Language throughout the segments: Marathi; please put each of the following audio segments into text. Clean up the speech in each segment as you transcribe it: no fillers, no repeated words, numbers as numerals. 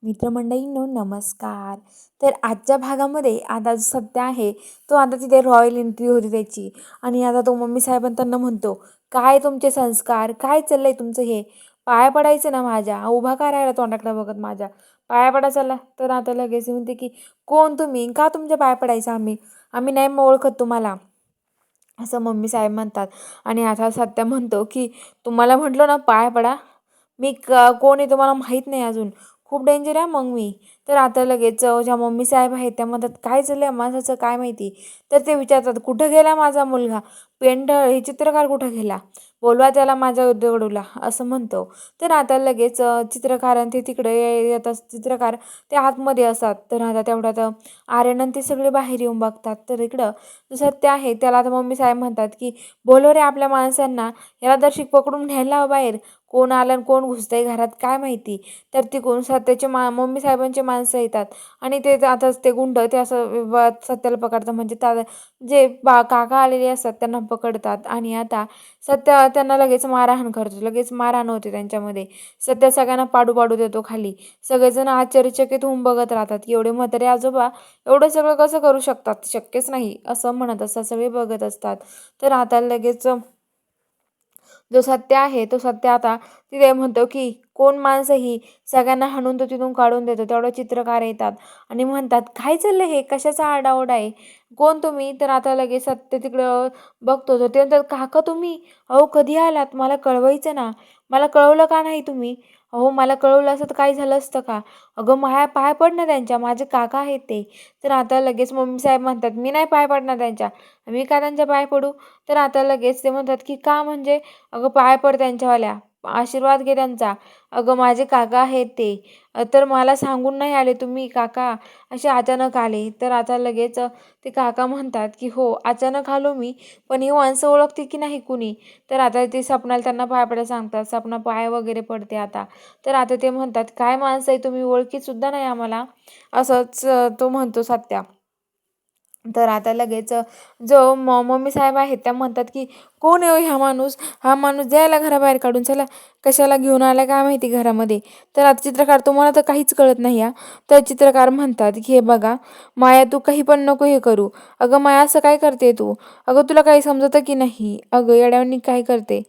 मित्रमंडळींनो नमस्कार. तर आजच्या भागामध्ये आता जो सत्य आहे तो आता तिथे रॉयल एंट्री होती त्याची. आणि आता तो मम्मी साहेबांना म्हणतो, काय तुमचे संस्कार, काय चाललंय तुमचं हे, पाया पडायचं ना माझ्या, उभा का राहिला तोंडाकडे बघत माझ्या, पाया पडा चला. तर आता लगेच म्हणते की कोण तुम्ही, का तुमच्या पाया पडायचं, आम्ही आम्ही नाही ओळखत तुम्हाला, असं मम्मी साहेब म्हणतात. आणि आता सत्य म्हणतो की तुम्हाला म्हटलं ना पाया पडा, मी कोण आहे तुम्हाला माहीत नाही अजून, खूप डेंजर आहे मग मी. तर आता लगेच ज्या मम्मी साहेब आहेत त्या म्हणतात, काय झालं माणसाचं काय माहिती. तर ते विचारतात, कुठं गेला माझा मुलगा, पेंटर हे चित्रकार कुठं गेला, बोलवा त्याला माझ्या उद्योगडूला, असं म्हणतो. तर आता लगेच चित्रकार आणि ते तिकडे येतात, चित्रकार ते आतमध्ये असतात. तर आता तेवढ्यात आर्यन आणि ते सगळे बाहेर येऊन बघतात. तर इकडं जो सत्य आहे त्याला आता मम्मी साहेब म्हणतात की बोलव रे आपल्या माणसांना, याला दर्शिक पकडून न्यायला हवं बाहेर, कोण आलं आणि कोण घुसतंय घरात काय माहिती. तर तिकडून सत्याचे मम्मी साहेबांचे माणसं येतात. आणि ते आता ते गुंड ते असं सत्याला पकडतात, म्हणजे त्या जे काका आलेले असतात त्यांना पकडतात. आणि आता सत्य त्यांना लगेच मारहाण करतो, लगेच मारहाण होते त्यांच्यामध्ये. सत्य सगळ्यांना पाडू पाडू देतो खाली. सगळेजण आश्चर्यचकित होऊन बघत राहतात की एवढे म्हातारे आजोबा एवढं सगळं कसं करू शकतात, शक्यच नाही असं म्हणत असतात, सगळे बघत असतात. तर आता लगेच जो सत्य आहे तो सत्य आता तिथे म्हणतो की कोण माणसं ही, सगळ्यांना हाणून तो तिथून काढून देतो. तेवढं चित्रकार येतात आणि म्हणतात, काय चाललं हे, कशाचा आरडाओरडा आहे, कोण तुम्ही. तर आता लगेच सत्य तिकडं बघतो, तर ते म्हणतात, काका तुम्ही, अहो कधी आलात, मला कळवायचं ना, मला कळवलं का नाही तुम्ही, अहो मला कळवलं असतं तर काय झालं असतं का, अगं माया पाय पड ना त्यांच्या, माझे काका आहेत ते. तर आता लगेच मम्मी साहेब म्हणतात, मी नाही पाय पडणार त्यांच्या, मी का त्यांच्या पाय पडू. तर आता लगेच ते म्हणतात की का म्हणजे, अगं पाय पड त्यांच्यावाल्या, आशीर्वाद घे त्यांचा, अगं माझे काका आहेत ते, तर मला सांगून नाही आले तुम्ही काका, असे अचानक आले. तर आता लगेच ते काका म्हणतात की हो अचानक आलो मी, पण ही माणसं ओळखते की नाही कुणी. तर आता ते सपनाला त्यांना पाय पडायला सांगतात, सपना पाय वगैरे पडते आता. तर आता ते म्हणतात, काय माणसं आहे तुम्ही, ओळखीत सुद्धा नाही आम्हाला, असंच तो म्हणतो सत्या. तर आता लगेच जो मम्मी साहेब आहेत त्या म्हणतात की कोण आहे हो ह्या माणूस, हा माणूस द्यायला घराबाहेर काढून, चला कशाला घेऊन आला काय माहिती घरामध्ये. तर आता चित्रकार, तुम्हाला तर काहीच कळत नाही या. तर चित्रकार म्हणतात की हे बघा माया, तू काही पण नको हे करू, अगं माया असं काय करते तू, अगं तुला काही समजतं की नाही, अगं येड्यावानी काय करते,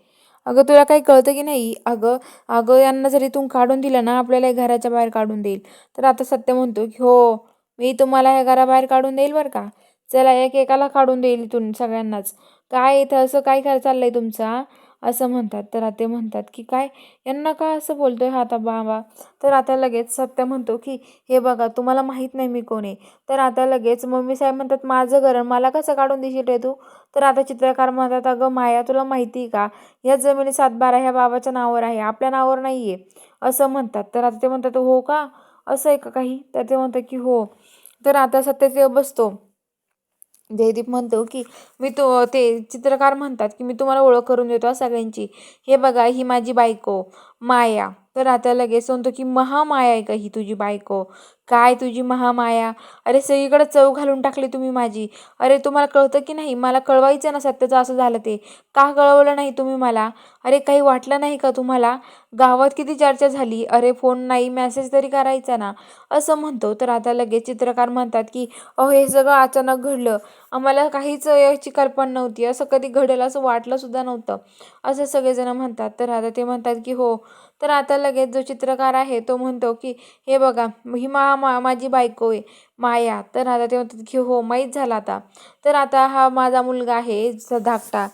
अगं तुला काही कळतं की नाही, अगं अगं यांना जर इथून काढून दिलं ना आपल्याला घराच्या बाहेर काढून देईल. तर आता सत्य म्हणतो की हो मी तुम्हाला ह्या घराबाहेर काढून देईल बरं का, चला एक एकाला काढून देईल इथून सगळ्यांनाच, काय इथं असं काय काय चाललंय तुमचा, असं म्हणतात. तर आता ते म्हणतात की काय, यांना का असं बोलतोय हा आता बाबा. तर आता लगेच सत्य म्हणतो की हे बघा तुम्हाला माहीत नाही मी कोण आहे. तर आता लगेच मम्मी साहेब म्हणतात, माझं घर मला कसं काढून देशील रे तू. तर आता चित्रकार म्हणतात, अगं माया तुला माहिती आहे का, ह्या जमिनी 7/12 ह्या बाबाच्या नावावर आहे, आपल्या नावावर नाही आहे, असं म्हणतात. तर आता ते म्हणतात, हो का, असं आहे का काही. तर ते म्हणतात की हो. तर आता सत्य ते बसतो. जयदीप म्हणतो की मी तो ते चित्रकार म्हणतात की मी तुम्हाला ओळख करून देतो सगळ्यांची, हे बघा ही माझी बायको माया. तर आता लगेच म्हणतो की महामाया आहे का ही तुझी बायको, काय तुझी महामाया, अरे सगळीकडे चव घालून टाकली तुम्ही माझी, अरे तुम्हाला कळतं की नाही, मला कळवायचं ना सत्याचं असं झालं ते, का कळवलं नाही तुम्ही मला, अरे काही वाटलं नाही का तुम्हाला, गावात किती चर्चा झाली, अरे फोन नाही मेसेज तरी करायचा ना, असं म्हणतो. तर आता लगेच चित्रकार म्हणतात की अहो हे सगळं अचानक घडलं, आम्हाला काहीच याची कल्पना नव्हती, असं कधी घडेल असं वाटलं सुद्धा नव्हतं, असं सगळेजण म्हणतात. तर आता ते म्हणतात की हो. तर आता लगेच जो चित्रकार आहे तो म्हणतो की हे बघा ही माझी बायको आहे माया. तर आता ते म्हणतात की हो माहीत झालं आता. तर आता हा माझा मुलगा आहे धाकटा,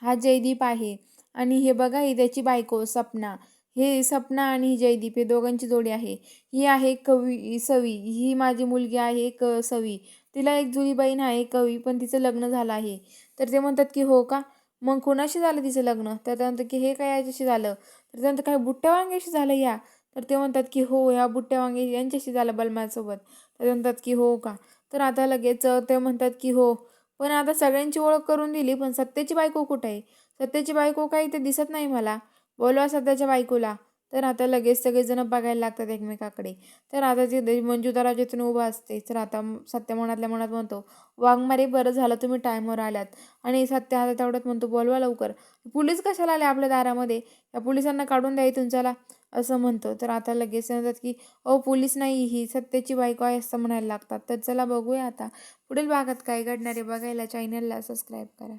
हा जयदीप आहे. आणि हे बघा ही त्याची बायको सपना, हे सपना आणि ही जयदीप हे दोघांची जोडी आहे. ही आहे कवी सवी, ही माझी मुलगी आहे सवी, तिला एक जुळी बहीण आहे कवी, पण तिचं लग्न झालं आहे. तर ते म्हणतात की हो का, मग कोणाशी झालं तिचं लग्न. तर ते म्हणतात की हे काय याच्याशी झालं. तर ते म्हणतात काय बुट्ट्या वांग्याशी झालं या. तर ते म्हणतात की हो ह्या बुट्ट्या वांगे यांच्याशी झालं बलमासोबत. तर ते म्हणतात की हो का. तर आता लगेच ते म्हणतात की हो, पण आता सगळ्यांची ओळख करून दिली, पण सत्याची बायको कुठे आहे, सत्याची बायको काही ते दिसत नाही मला, बोलवा सध्याच्या बायकोला. तर आता लगेच सगळेजण बघायला लागतात एकमेकाकडे. तर आता ते मंजुळा तिथून उभा असते. तर आता सत्य मनातल्या मनात म्हणतो, वाघमारे बरं झालं तुम्ही टाईमवर आल्यात. आणि सत्य आता तेवढ्यात म्हणतो, बोलवा लवकर, पोलीस कशाला आले आपल्या दारामध्ये, या पोलिसांना काढून द्या इथून चला. असं म्हणतो. तर आता लगेच म्हणतात की पोलीस नाही, ही सत्याची बायको आहे असं म्हणायला लागतात. तर चला बघूया आता पुढील भागात काय घडणार आहे. बघायला चॅनलला सबस्क्राईब करा.